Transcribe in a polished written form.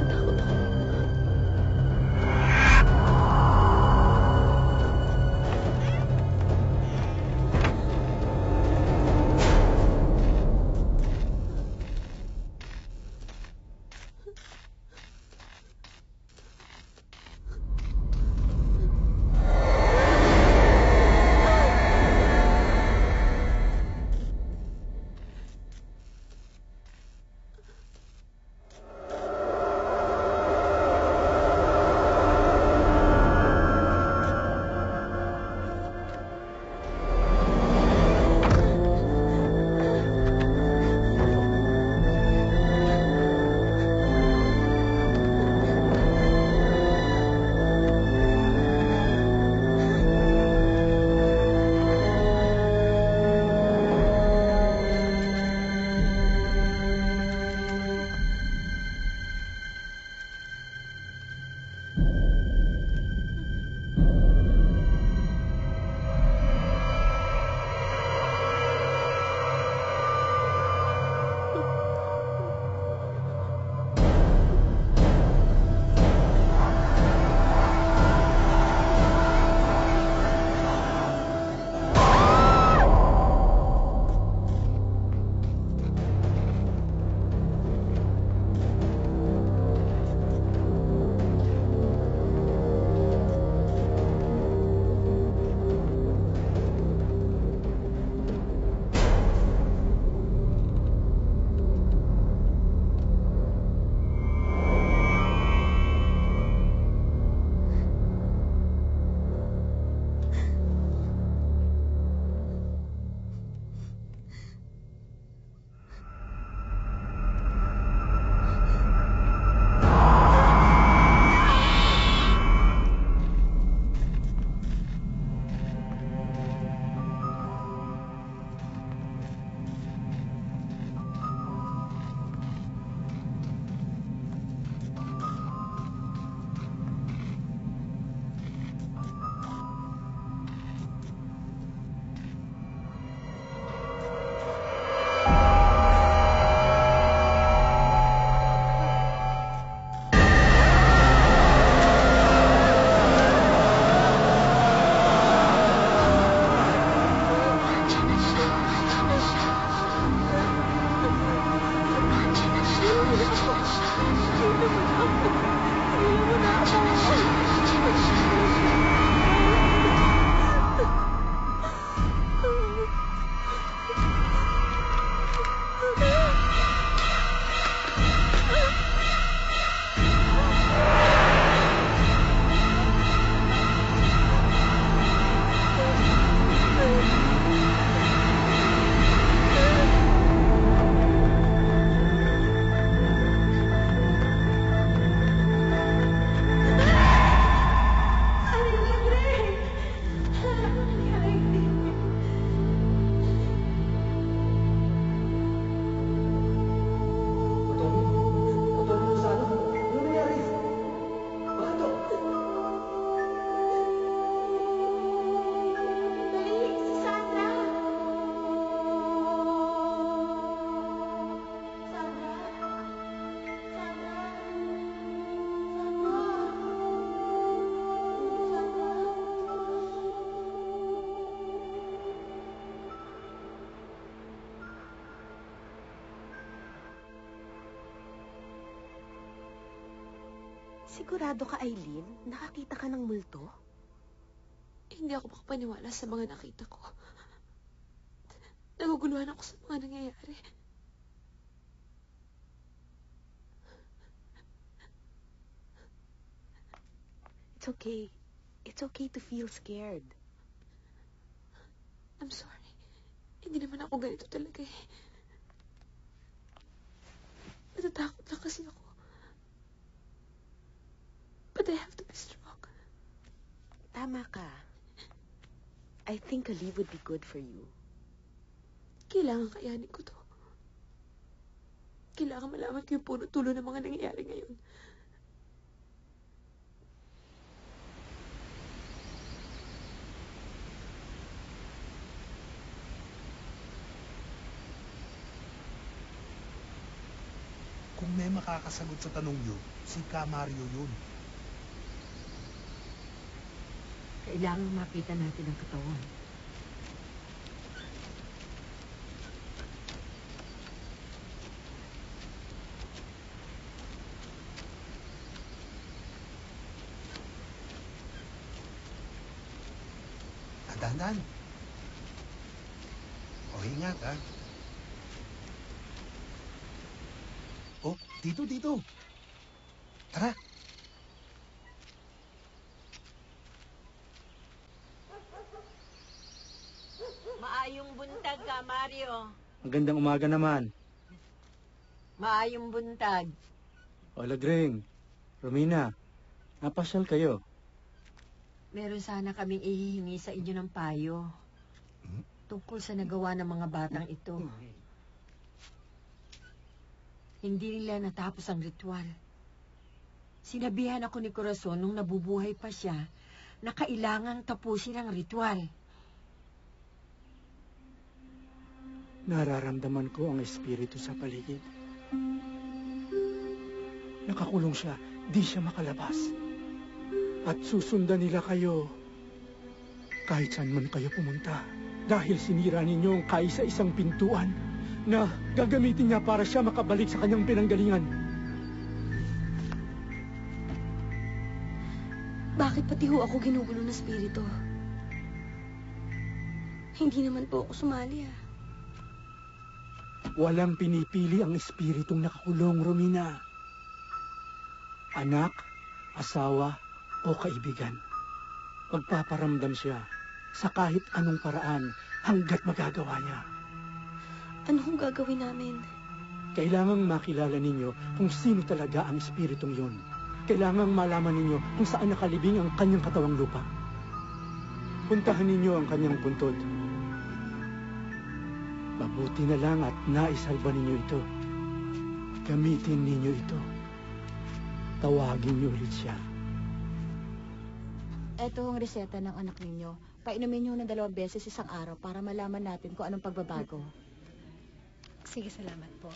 Natakot ako. Sigurado ka, Eileen? Nakakita ka ng multo? Hindi ako makapaniwala sa mga nakita ko. Naguguluhan ako sa mga nangyayari. It's okay. It's okay to feel scared. I'm sorry. Hindi naman ako ganito talaga eh. Natatakot lang kasi ako. But I have to be strong. Tama ka. I think a leave would be good for you. Kailangan kayanin ko to. Kailangan malaman ko yung puno tulo ng mga nangyayari ngayon. Kung may makakasagot sa tanong yun, si Ka Mario yun. Kailangang mapitan natin ang katawan. Dahan-dahan. O, ingat, ha? Oh, dito. Tara. Maayong buntag ka, Mario. Magandang umaga naman. Maayong buntag. Hola, Greng. Romina, napasyal kayo. Meron sana kaming ihihingi sa inyo ng payo. Tungkol sa nagawa ng mga batang ito. Hindi nila natapos ang ritual. Sinabihan ako ni Corazon nung nabubuhay pa siya na kailangang tapusin ang ritual. Nararamdaman ko ang espiritu sa paligid. Nakakulong siya, di siya makalabas. At susundan nila kayo kahit saan man kayo pumunta. Dahil sinira ninyo ang kaisa-isang pintuan na gagamitin niya para siya makabalik sa kanyang pinanggalingan. Bakit pati ho ako ginugulo ng spirito? Hindi naman po ako sumali, ah. Walang pinipili ang espiritong nakakulong, Romina. Anak, asawa, o kaibigan. Magpaparamdam siya sa kahit anong paraan hanggat magagawa niya. Anong gagawin namin? Kailangang makilala ninyo kung sino talaga ang espiritong yun. Kailangang malaman ninyo kung saan nakalibing ang kanyang katawang lupa. Puntahan ninyo ang kanyang puntod. Mabuti na lang at naisalba ninyo ito. Gamitin ninyo ito. Tawagin niyo ulit siya. Ito ang reseta ng anak ninyo. Painumin niyo na 2 beses isang araw para malaman natin kung anong pagbabago. Sige, salamat po.